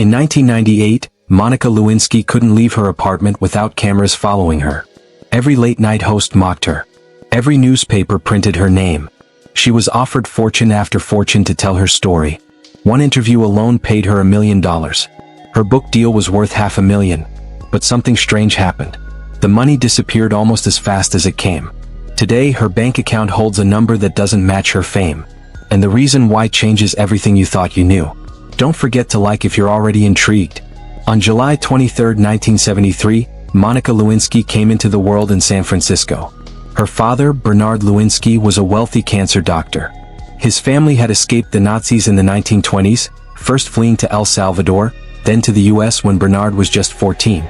In 1998, Monica Lewinsky couldn't leave her apartment without cameras following her. Every late-night host mocked her. Every newspaper printed her name. She was offered fortune after fortune to tell her story. One interview alone paid her $1 million. Her book deal was worth $500,000. But something strange happened. The money disappeared almost as fast as it came. Today, her bank account holds a number that doesn't match her fame. And the reason why changes everything you thought you knew. Don't forget to like if you're already intrigued. On July 23, 1973, Monica Lewinsky came into the world in San Francisco. Her father, Bernard Lewinsky, was a wealthy cancer doctor. His family had escaped the Nazis in the 1920s, first fleeing to El Salvador, then to the US when Bernard was just 14.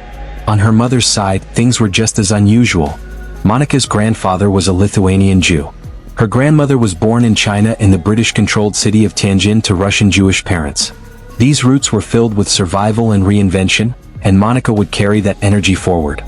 On her mother's side, things were just as unusual. Monica's grandfather was a Lithuanian Jew. Her grandmother was born in China in the British-controlled city of Tianjin to Russian Jewish parents. These roots were filled with survival and reinvention, and Monica would carry that energy forward.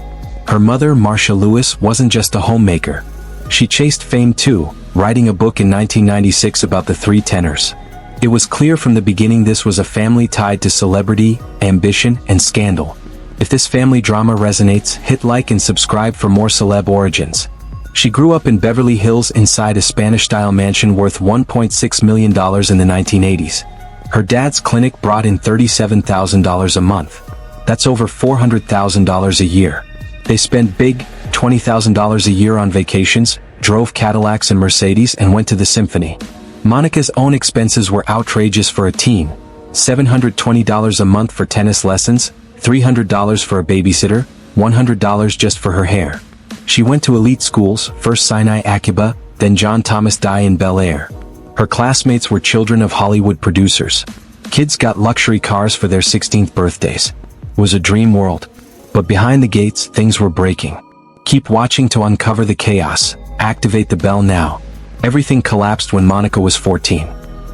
Her mother, Marcia Lewis, wasn't just a homemaker. She chased fame too, writing a book in 1996 about the three tenors. It was clear from the beginning this was a family tied to celebrity, ambition, and scandal. If this family drama resonates, hit like and subscribe for more celeb origins. She grew up in Beverly Hills inside a Spanish-style mansion worth $1.6 million in the 1980s. Her dad's clinic brought in $37,000 a month. That's over $400,000 a year. They spent big, $20,000 a year on vacations, drove Cadillacs and Mercedes, and went to the symphony. Monica's own expenses were outrageous for a teen. $720 a month for tennis lessons, $300 for a babysitter, $100 just for her hair. She went to elite schools, first Sinai Akiba, then John Thomas Dye in Bel Air. Her classmates were children of Hollywood producers. Kids got luxury cars for their 16th birthdays. It was a dream world. But behind the gates, things were breaking. Keep watching to uncover the chaos. Activate the bell now. Everything collapsed when Monica was 14.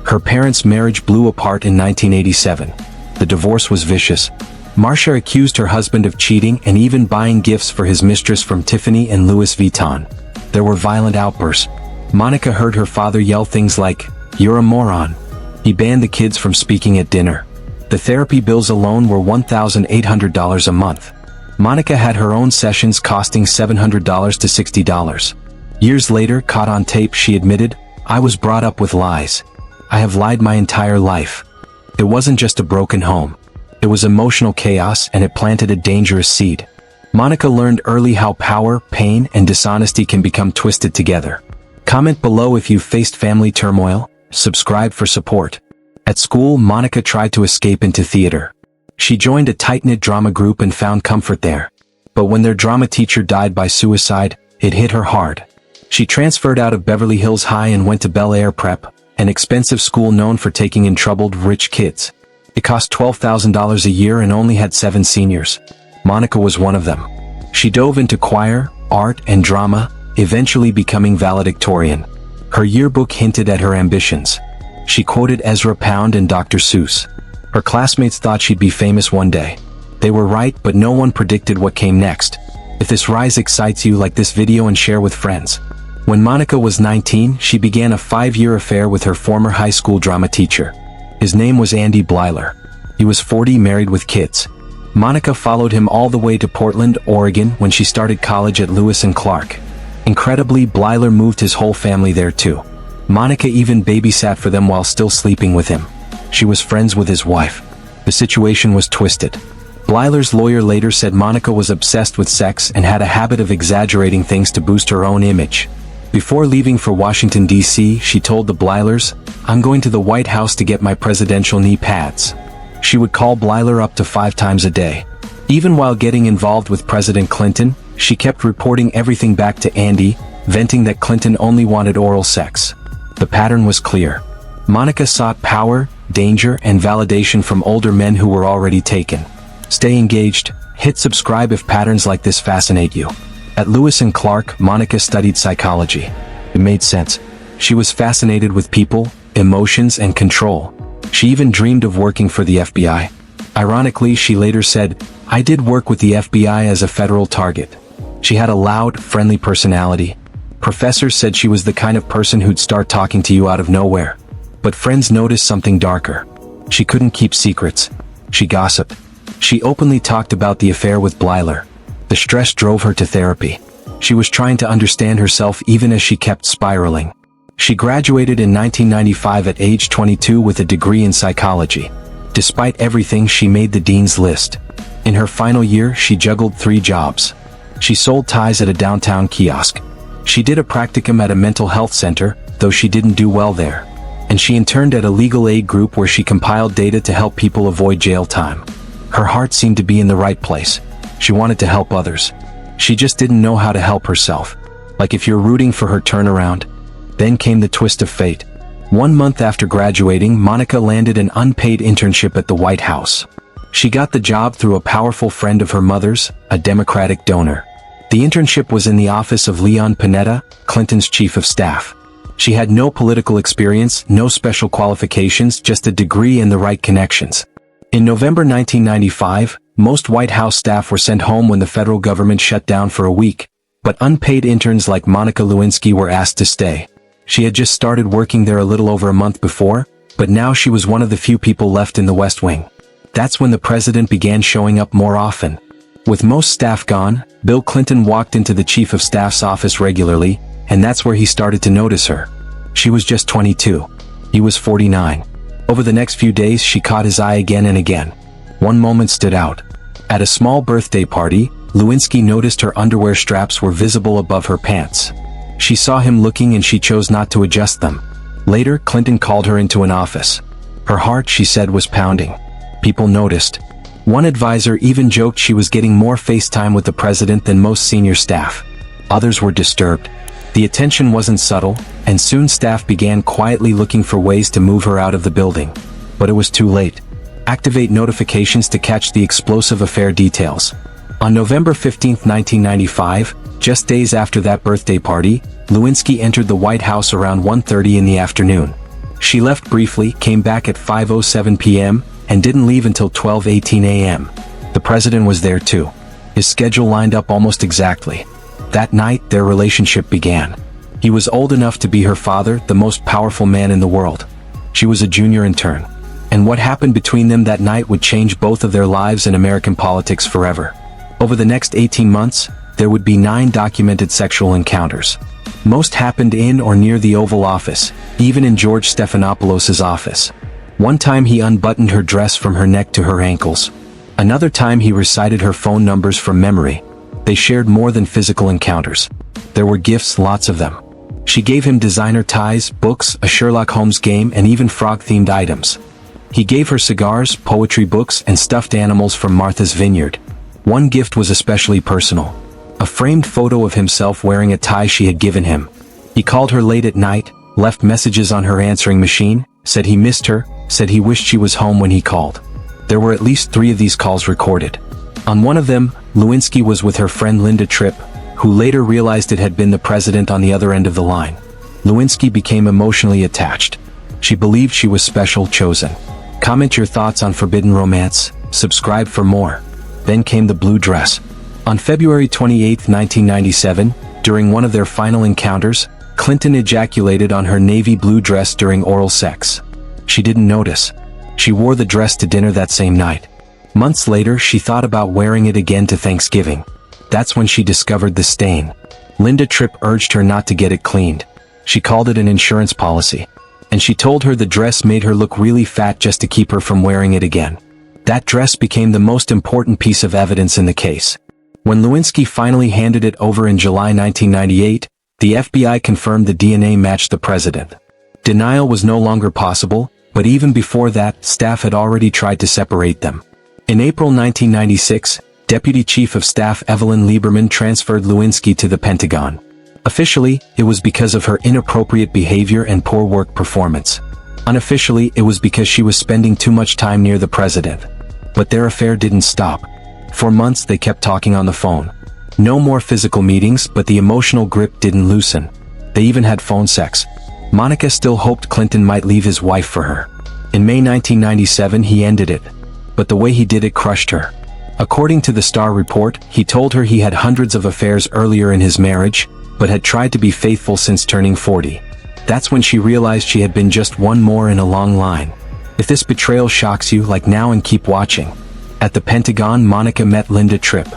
Her parents' marriage blew apart in 1987. The divorce was vicious. Marcia accused her husband of cheating and even buying gifts for his mistress from Tiffany and Louis Vuitton. There were violent outbursts. Monica heard her father yell things like, "You're a moron." He banned the kids from speaking at dinner. The therapy bills alone were $1,800 a month. Monica had her own sessions costing $700 to $60. Years later, caught on tape, she admitted, "I was brought up with lies. I have lied my entire life." It wasn't just a broken home. It was emotional chaos, and it planted a dangerous seed. Monica learned early how power, pain, and dishonesty can become twisted together. Comment below if you've faced family turmoil. Subscribe for support. At school, Monica tried to escape into theater. She joined a tight-knit drama group and found comfort there. But when their drama teacher died by suicide, it hit her hard. She transferred out of Beverly Hills High and went to Bel Air Prep, an expensive school known for taking in troubled rich kids. It cost $12,000 a year and only had 7 seniors. Monica was one of them. She dove into choir, art, and drama, eventually becoming valedictorian. Her yearbook hinted at her ambitions. She quoted Ezra Pound and Dr. Seuss. Her classmates thought she'd be famous one day. They were right, but no one predicted what came next. If this rise excites you, like this video and share with friends. When Monica was 19, she began a 5-year affair with her former high school drama teacher. His name was Andy Blyler. He was 40, married with kids. Monica followed him all the way to Portland, Oregon when she started college at Lewis and Clark. Incredibly, Blyler moved his whole family there too. Monica even babysat for them while still sleeping with him. She was friends with his wife. The situation was twisted. Blyler's lawyer later said Monica was obsessed with sex and had a habit of exaggerating things to boost her own image. Before leaving for Washington, D.C., she told the Blylers, "I'm going to the White House to get my presidential knee pads." She would call Blyler up to 5 times a day. Even while getting involved with President Clinton, she kept reporting everything back to Andy, venting that Clinton only wanted oral sex. The pattern was clear. Monica sought power, danger, and validation from older men who were already taken. Stay engaged. Hit subscribe if patterns like this fascinate you. At Lewis and Clark, Monica studied psychology. It made sense. She was fascinated with people, emotions, and control. She even dreamed of working for the FBI. Ironically, she later said, "I did work with the FBI as a federal target." She had a loud, friendly personality. Professors said she was the kind of person who'd start talking to you out of nowhere. But friends noticed something darker. She couldn't keep secrets. She gossiped. She openly talked about the affair with Blyler. The stress drove her to therapy. She was trying to understand herself even as she kept spiraling. She graduated in 1995 at age 22 with a degree in psychology. Despite everything, she made the dean's list. In her final year, she juggled 3 jobs. She sold ties at a downtown kiosk. She did a practicum at a mental health center, though she didn't do well there. And she interned at a legal aid group where she compiled data to help people avoid jail time. Her heart seemed to be in the right place. She wanted to help others. She just didn't know how to help herself. Like if you're rooting for her turnaround. Then came the twist of fate. 1 month after graduating, Monica landed an unpaid internship at the White House. She got the job through a powerful friend of her mother's, a Democratic donor. The internship was in the office of Leon Panetta, Clinton's chief of staff. She had no political experience, no special qualifications, just a degree and the right connections. In November 1995, most White House staff were sent home when the federal government shut down for a week, but unpaid interns like Monica Lewinsky were asked to stay. She had just started working there a little over a month before, but now she was one of the few people left in the West Wing. That's when the president began showing up more often. With most staff gone, Bill Clinton walked into the chief of staff's office regularly, and that's where he started to notice her. She was just 22. He was 49. Over the next few days, she caught his eye again and again. One moment stood out. At a small birthday party, Lewinsky noticed her underwear straps were visible above her pants. She saw him looking and she chose not to adjust them. Later, Clinton called her into an office. Her heart, she said, was pounding. People noticed. One advisor even joked she was getting more FaceTime with the president than most senior staff. Others were disturbed. The attention wasn't subtle, and soon staff began quietly looking for ways to move her out of the building. But it was too late. Activate notifications to catch the explosive affair details. On November 15, 1995, just days after that birthday party, Lewinsky entered the White House around 1:30 in the afternoon. She left briefly, came back at 5:07 p.m., and didn't leave until 12:18 a.m. The president was there too. His schedule lined up almost exactly. That night, their relationship began. He was old enough to be her father, the most powerful man in the world. She was a junior intern. And what happened between them that night would change both of their lives and American politics forever. Over the next 18 months, there would be 9 documented sexual encounters. Most happened in or near the Oval Office, even in George Stephanopoulos' office. One time he unbuttoned her dress from her neck to her ankles. Another time he recited her phone numbers from memory. They shared more than physical encounters. There were gifts, lots of them. She gave him designer ties, books, a Sherlock Holmes game, and even frog-themed items. He gave her cigars, poetry books, and stuffed animals from Martha's Vineyard. One gift was especially personal. A framed photo of himself wearing a tie she had given him. He called her late at night, left messages on her answering machine, said he missed her, said he wished she was home when he called. There were at least 3 of these calls recorded. On one of them, Lewinsky was with her friend Linda Tripp, who later realized it had been the president on the other end of the line. Lewinsky became emotionally attached. She believed she was special, chosen. Comment your thoughts on Forbidden Romance, subscribe for more. Then came the blue dress. On February 28, 1997, during one of their final encounters, Clinton ejaculated on her navy blue dress during oral sex. She didn't notice. She wore the dress to dinner that same night. Months later, she thought about wearing it again to Thanksgiving. That's when she discovered the stain. Linda Tripp urged her not to get it cleaned. She called it an insurance policy. And she told her the dress made her look really fat just to keep her from wearing it again. That dress became the most important piece of evidence in the case. When Lewinsky finally handed it over in July 1998, the FBI confirmed the DNA matched the president. Denial was no longer possible, but even before that, staff had already tried to separate them. In April 1996, Deputy Chief of Staff Evelyn Lieberman transferred Lewinsky to the Pentagon. Officially, it was because of her inappropriate behavior and poor work performance. Unofficially, it was because she was spending too much time near the president. But their affair didn't stop. For months they kept talking on the phone. No more physical meetings, but the emotional grip didn't loosen. They even had phone sex. Monica still hoped Clinton might leave his wife for her. In May 1997 he ended it. But the way he did it crushed her. According to the Star report, he told her he had hundreds of affairs earlier in his marriage, but had tried to be faithful since turning 40. That's when she realized she had been just one more in a long line. If this betrayal shocks you, like now and keep watching. At the Pentagon, Monica met Linda Tripp.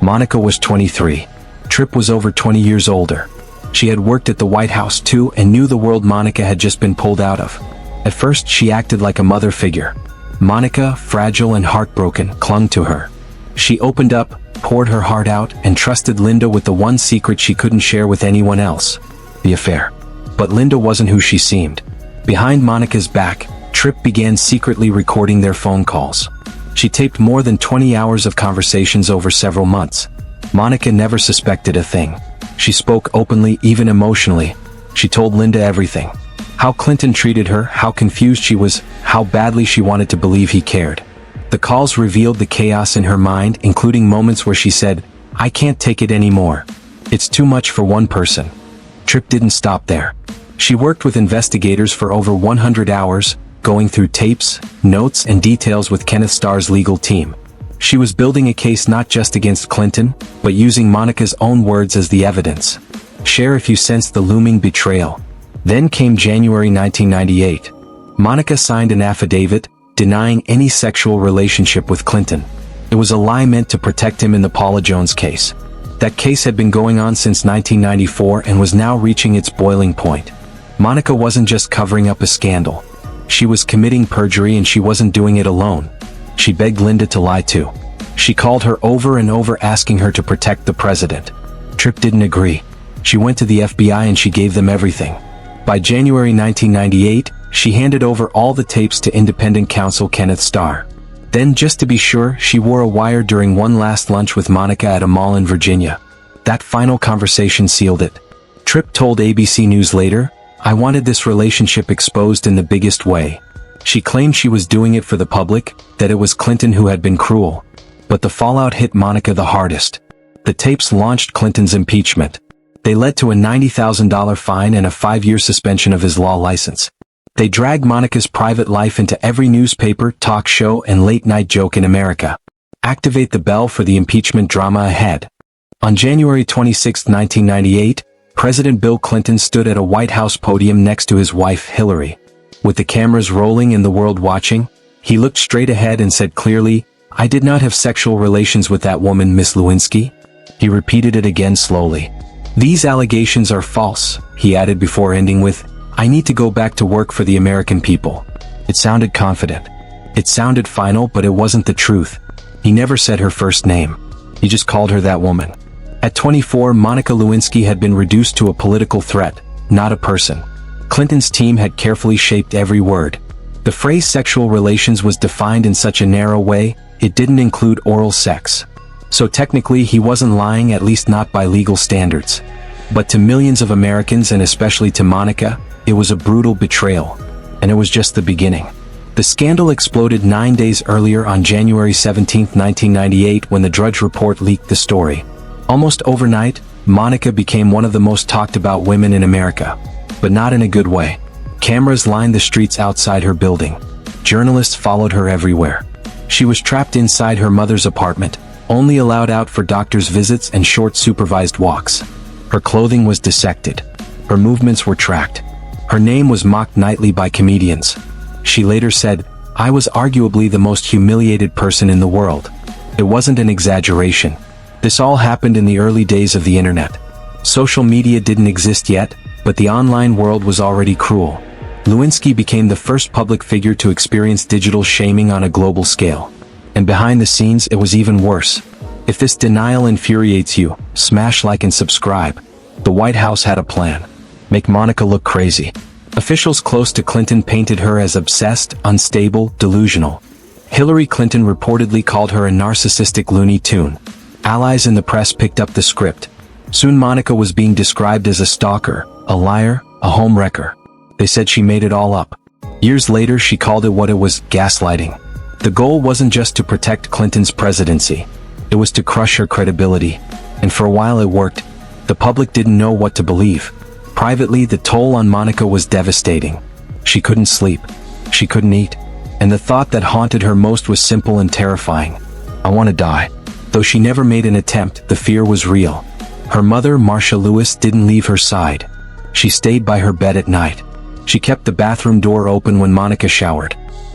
Monica was 23. Tripp was over 20 years older. She had worked at the White House too and knew the world Monica had just been pulled out of. At first, she acted like a mother figure. Monica, fragile and heartbroken, clung to her. She opened up, poured her heart out, and trusted Linda with the one secret she couldn't share with anyone else: the affair. But Linda wasn't who she seemed. Behind Monica's back, Tripp began secretly recording their phone calls. She taped more than 20 hours of conversations over several months. Monica never suspected a thing. She spoke openly, even emotionally. She told Linda everything. How Clinton treated her, how confused she was, how badly she wanted to believe he cared. The calls revealed the chaos in her mind, including moments where she said, "I can't take it anymore. It's too much for one person." Tripp didn't stop there. She worked with investigators for over 100 hours, going through tapes, notes, and details with Kenneth Starr's legal team. She was building a case not just against Clinton, but using Monica's own words as the evidence. Share if you sensed the looming betrayal. Then came January 1998. Monica signed an affidavit, denying any sexual relationship with Clinton. It was a lie meant to protect him in the Paula Jones case. That case had been going on since 1994 and was now reaching its boiling point. Monica wasn't just covering up a scandal. She was committing perjury, and she wasn't doing it alone. She begged Linda to lie too. She called her over and over, asking her to protect the president. Tripp didn't agree. She went to the FBI and she gave them everything. By January 1998, she handed over all the tapes to independent counsel Kenneth Starr. Then, just to be sure, she wore a wire during one last lunch with Monica at a mall in Virginia. That final conversation sealed it. Tripp told ABC News later, "I wanted this relationship exposed in the biggest way." She claimed she was doing it for the public, that it was Clinton who had been cruel. But the fallout hit Monica the hardest. The tapes launched Clinton's impeachment. They led to a $90,000 fine and a 5-year suspension of his law license. They dragged Monica's private life into every newspaper, talk show, and late-night joke in America. Activate the bell for the impeachment drama ahead. On January 26, 1998, President Bill Clinton stood at a White House podium next to his wife, Hillary. With the cameras rolling and the world watching, he looked straight ahead and said clearly, "I did not have sexual relations with that woman, Miss Lewinsky." He repeated it again slowly. "These allegations are false," he added before ending with, "I need to go back to work for the American people." It sounded confident. It sounded final, but it wasn't the truth. He never said her first name. He just called her that woman. At 24, Monica Lewinsky had been reduced to a political threat, not a person. Clinton's team had carefully shaped every word. The phrase sexual relations was defined in such a narrow way, it didn't include oral sex. So technically he wasn't lying, at least not by legal standards. But to millions of Americans, and especially to Monica, it was a brutal betrayal. And it was just the beginning. The scandal exploded 9 days earlier on January 17, 1998, when the Drudge Report leaked the story. Almost overnight, Monica became one of the most talked about women in America. But not in a good way. Cameras lined the streets outside her building. Journalists followed her everywhere. She was trapped inside her mother's apartment, only allowed out for doctor's visits and short supervised walks. Her clothing was dissected. Her movements were tracked. Her name was mocked nightly by comedians. She later said, "I was arguably the most humiliated person in the world." It wasn't an exaggeration. This all happened in the early days of the internet. Social media didn't exist yet, but the online world was already cruel. Lewinsky became the first public figure to experience digital shaming on a global scale. And behind the scenes, it was even worse. If this denial infuriates you, smash like and subscribe. The White House had a plan. Make Monica look crazy. Officials close to Clinton painted her as obsessed, unstable, delusional. Hillary Clinton reportedly called her a narcissistic Looney Tune. Allies in the press picked up the script. Soon Monica was being described as a stalker, a liar, a homewrecker. They said she made it all up. Years later, she called it what it was: gaslighting. The goal wasn't just to protect Clinton's presidency. It was to crush her credibility. And for a while it worked. The public didn't know what to believe. Privately, the toll on Monica was devastating. She couldn't sleep. She couldn't eat. And the thought that haunted her most was simple and terrifying: "I want to die." Though she never made an attempt, the fear was real. Her mother, Marcia Lewis, didn't leave her side. She stayed by her bed at night. She kept the bathroom door open when Monica showered.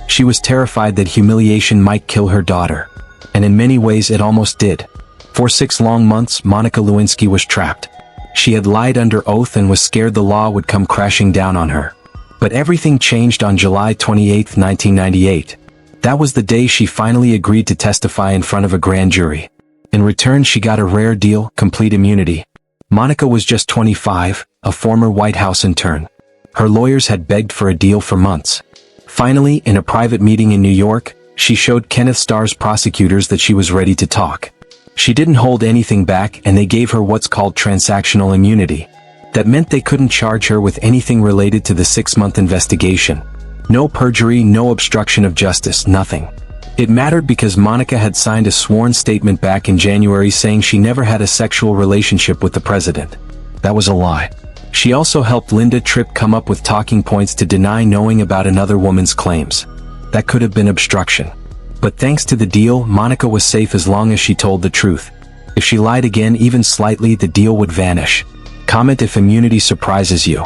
She was terrified that humiliation might kill her daughter. And in many ways it almost did. For 6 long months, Monica Lewinsky was trapped. She had lied under oath and was scared the law would come crashing down on her. But everything changed on July 28, 1998. That was the day she finally agreed to testify in front of a grand jury. In return, she got a rare deal: complete immunity. Monica was just 25, a former White House intern. Her lawyers had begged for a deal for months. Finally, in a private meeting in New York, she showed Kenneth Starr's prosecutors that she was ready to talk. She didn't hold anything back, and they gave her what's called transactional immunity. That meant they couldn't charge her with anything related to the 6-month investigation. No perjury, no obstruction of justice, nothing. It mattered because Monica had signed a sworn statement back in January saying she never had a sexual relationship with the president. That was a lie. She also helped Linda Tripp come up with talking points to deny knowing about another woman's claims. That could have been obstruction. But thanks to the deal, Monica was safe as long as she told the truth. If she lied again even slightly, the deal would vanish. Comment if immunity surprises you.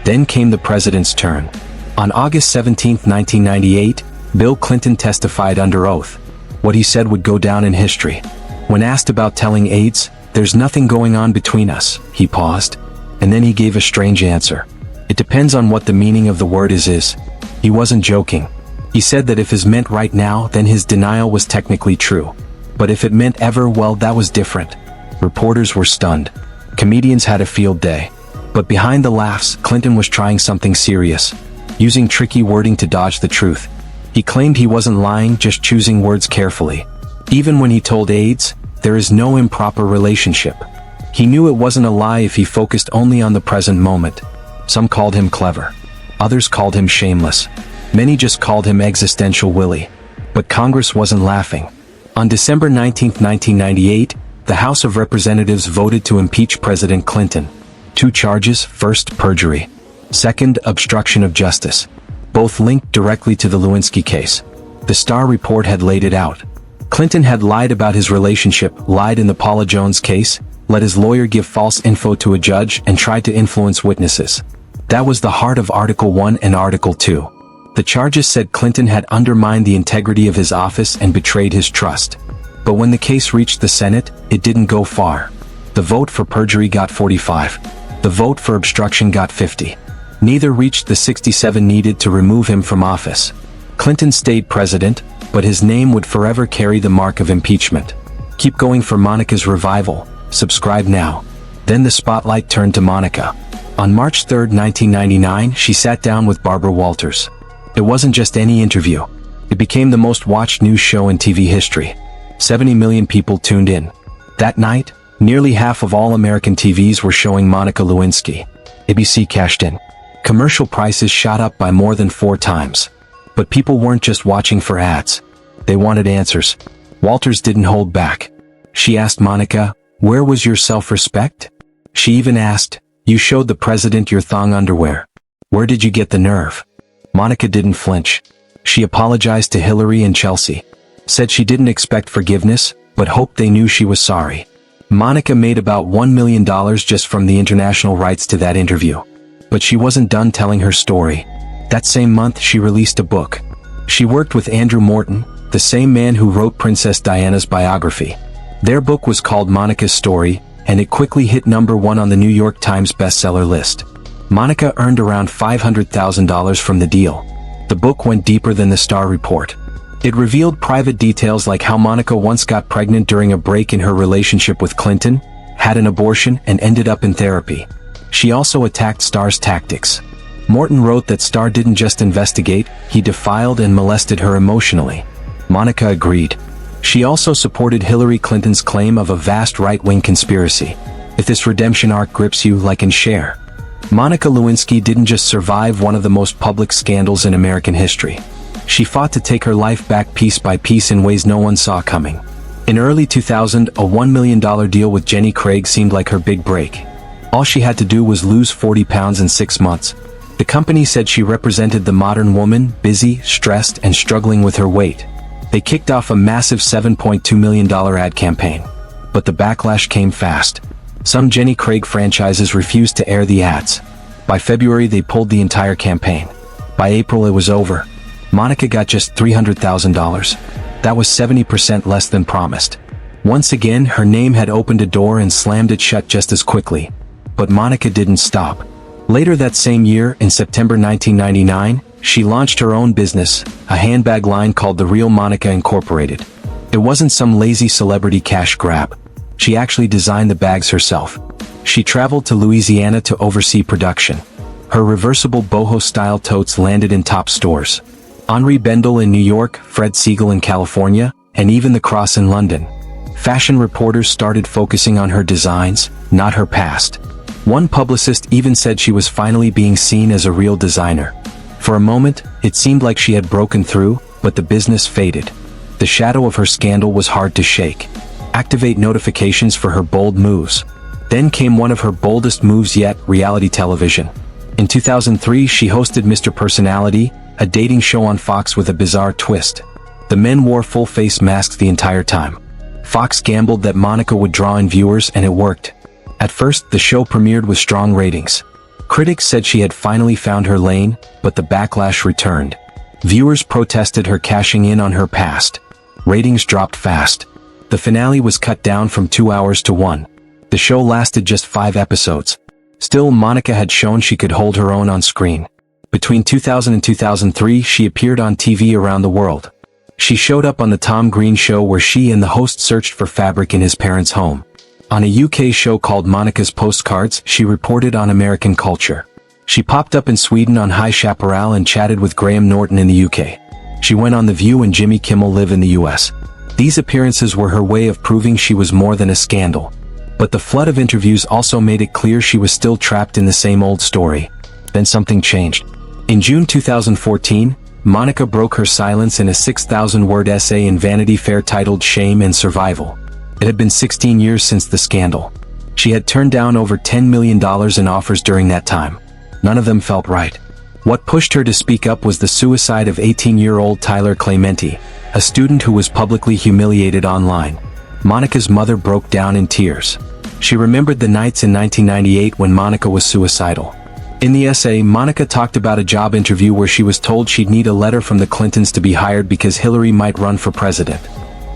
Then came the president's turn. On August 17, 1998, Bill Clinton testified under oath. What he said would go down in history. When asked about telling aides, "There's nothing going on between us," he paused. And then he gave a strange answer. It depends on what the meaning of the word is. He wasn't joking. He said that if is meant right now, then his denial was technically true. But if it meant ever, well, that was different. Reporters were stunned. Comedians had a field day. But behind the laughs, Clinton was trying something serious. Using tricky wording to dodge the truth. He claimed he wasn't lying, just choosing words carefully. Even when he told aides, "There is no improper relationship." He knew it wasn't a lie if he focused only on the present moment. Some called him clever. Others called him shameless. Many just called him existential Willie. But Congress wasn't laughing. On December 19, 1998, the House of Representatives voted to impeach President Clinton. 2 charges: first, perjury. Second, obstruction of justice. Both linked directly to the Lewinsky case. The Starr report had laid it out. Clinton had lied about his relationship, lied in the Paula Jones case, let his lawyer give false info to a judge, and tried to influence witnesses. That was the heart of Article 1 and Article 2. The charges said Clinton had undermined the integrity of his office and betrayed his trust. But when the case reached the Senate, it didn't go far. The vote for perjury got 45. The vote for obstruction got 50. Neither reached the 67 needed to remove him from office. Clinton stayed president, but his name would forever carry the mark of impeachment. Keep going for Monica's revival. Subscribe now. Then the spotlight turned to Monica. On March 3, 1999, she sat down with Barbara Walters. It wasn't just any interview. It became the most watched news show in TV history. 70 million people tuned in. That night, nearly half of all American TVs were showing Monica Lewinsky. ABC cashed in. Commercial prices shot up by more than 4 times. But people weren't just watching for ads. They wanted answers. Walters didn't hold back. She asked Monica, "Where was your self-respect?" She even asked, "You showed the president your thong underwear. Where did you get the nerve?" Monica didn't flinch. She apologized to Hillary and Chelsea. Said she didn't expect forgiveness, but hoped they knew she was sorry. Monica made about $1 million just from the international rights to that interview. But she wasn't done telling her story. That same month, she released a book. She worked with Andrew Morton, the same man who wrote Princess Diana's biography. Their book was called Monica's Story, and it quickly hit #1 on the New York Times bestseller list. Monica earned around $500,000 from the deal. The book went deeper than the Starr report. It revealed private details like how Monica once got pregnant during a break in her relationship with Clinton, had an abortion, and ended up in therapy. She also attacked Starr's tactics. Morton wrote that Starr didn't just investigate, he defiled and molested her emotionally. Monica agreed. She also supported Hillary Clinton's claim of a vast right-wing conspiracy. If this redemption arc grips you, like and share. Monica Lewinsky didn't just survive one of the most public scandals in American history. She fought to take her life back piece by piece in ways no one saw coming. In early 2000, a $1 million deal with Jenny Craig seemed like her big break. All she had to do was lose 40 pounds in 6 months. The company said she represented the modern woman, busy, stressed, and struggling with her weight. They kicked off a massive $7.2 million ad campaign. But the backlash came fast. Some Jenny Craig franchises refused to air the ads. By February, they pulled the entire campaign. By April, it was over. Monica got just $300,000. That was 70% less than promised. Once again, her name had opened a door and slammed it shut just as quickly. But Monica didn't stop. Later that same year, in September 1999, she launched her own business, a handbag line called The Real Monica Incorporated. It wasn't some lazy celebrity cash grab. She actually designed the bags herself. She traveled to Louisiana to oversee production. Her reversible boho-style totes landed in top stores. Henri Bendel in New York, Fred Siegel in California, and even the Cross in London. Fashion reporters started focusing on her designs, not her past. One publicist even said she was finally being seen as a real designer. For a moment, it seemed like she had broken through, but the business faded. The shadow of her scandal was hard to shake. Activate notifications for her bold moves. Then came one of her boldest moves yet, reality television. In 2003, she hosted Mr. Personality, a dating show on Fox with a bizarre twist. The men wore full-face masks the entire time. Fox gambled that Monica would draw in viewers, and it worked. At first, the show premiered with strong ratings. Critics said she had finally found her lane, but the backlash returned. Viewers protested her cashing in on her past. Ratings dropped fast. The finale was cut down from 2 hours to 1. The show lasted just 5 episodes. Still, Monica had shown she could hold her own on screen. Between 2000 and 2003, she appeared on TV around the world. She showed up on the Tom Green Show where she and the host searched for fabric in his parents' home. On a UK show called Monica's Postcards, she reported on American culture. She popped up in Sweden on High Chaparral and chatted with Graham Norton in the UK. She went on The View and Jimmy Kimmel Live in the US. These appearances were her way of proving she was more than a scandal. But the flood of interviews also made it clear she was still trapped in the same old story. Then something changed. In June 2014, Monica broke her silence in a 6,000-word essay in Vanity Fair titled Shame and Survival. It had been 16 years since the scandal. She had turned down over $10 million in offers during that time. None of them felt right. What pushed her to speak up was the suicide of 18-year-old Tyler Clementi, a student who was publicly humiliated online. Monica's mother broke down in tears. She remembered the nights in 1998 when Monica was suicidal. In the essay, Monica talked about a job interview where she was told she'd need a letter from the Clintons to be hired because Hillary might run for president.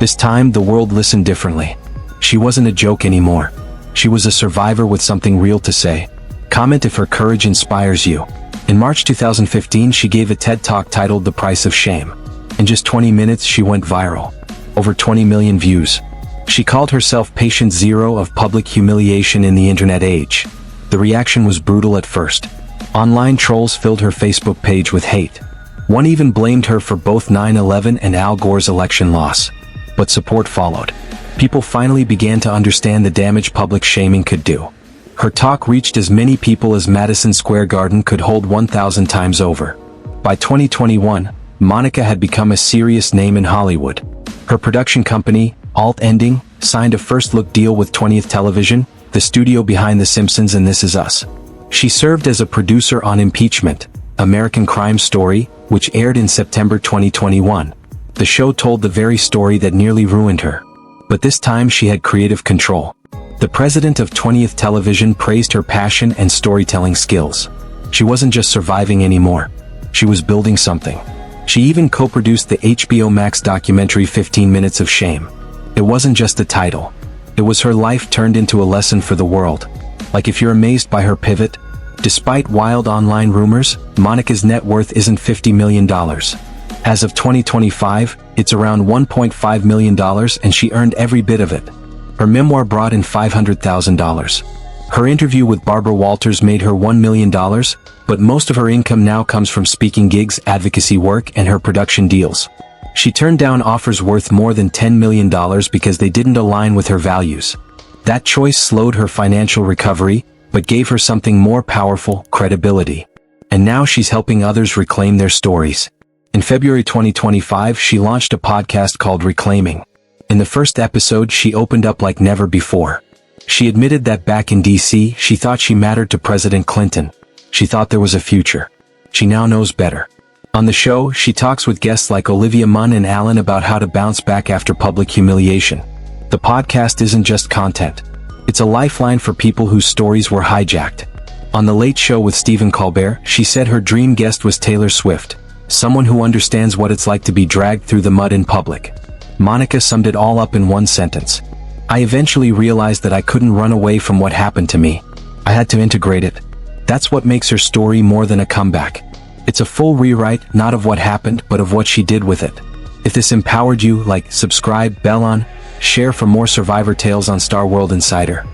This time, the world listened differently. She wasn't a joke anymore. She was a survivor with something real to say. Comment if her courage inspires you. In March 2015, she gave a TED Talk titled The Price of Shame. In just 20 minutes, she went viral. Over 20 million views. She called herself patient zero of public humiliation in the internet age. The reaction was brutal at first. Online trolls filled her Facebook page with hate. One even blamed her for both 9/11 and Al Gore's election loss. But support followed. People finally began to understand the damage public shaming could do. Her talk reached as many people as Madison Square Garden could hold 1,000 times over. By 2021, Monica had become a serious name in Hollywood. Her production company, Alt Ending, signed a first-look deal with 20th Television, the studio behind The Simpsons and This Is Us. She served as a producer on Impeachment, American Crime Story, which aired in September 2021. The show told the very story that nearly ruined her. But this time she had creative control. The president of 20th Television praised her passion and storytelling skills. She wasn't just surviving anymore. She was building something. She even co-produced the HBO Max documentary 15 Minutes of Shame. It wasn't just a title. It was her life turned into a lesson for the world. Like if you're amazed by her pivot, despite wild online rumors, Monica's net worth isn't $50 million. As of 2025, it's around $1.5 million and she earned every bit of it. Her memoir brought in $500,000. Her interview with Barbara Walters made her $1 million, but most of her income now comes from speaking gigs, advocacy work, and her production deals. She turned down offers worth more than $10 million because they didn't align with her values. That choice slowed her financial recovery, but gave her something more powerful, credibility. And now she's helping others reclaim their stories. In February 2025, she launched a podcast called Reclaiming. In the first episode, she opened up like never before. She admitted that back in DC, she thought she mattered to President Clinton. She thought there was a future. She now knows better. On the show, she talks with guests like Olivia Munn and Alan about how to bounce back after public humiliation. The podcast isn't just content. It's a lifeline for people whose stories were hijacked. On The Late Show with Stephen Colbert, she said her dream guest was Taylor Swift. Someone who understands what it's like to be dragged through the mud in public. Monica summed it all up in one sentence. I eventually realized that I couldn't run away from what happened to me. I had to integrate it. That's what makes her story more than a comeback. It's a full rewrite, not of what happened, but of what she did with it. If this empowered you, like, subscribe, bell on, share for more survivor tales on Star World Insider.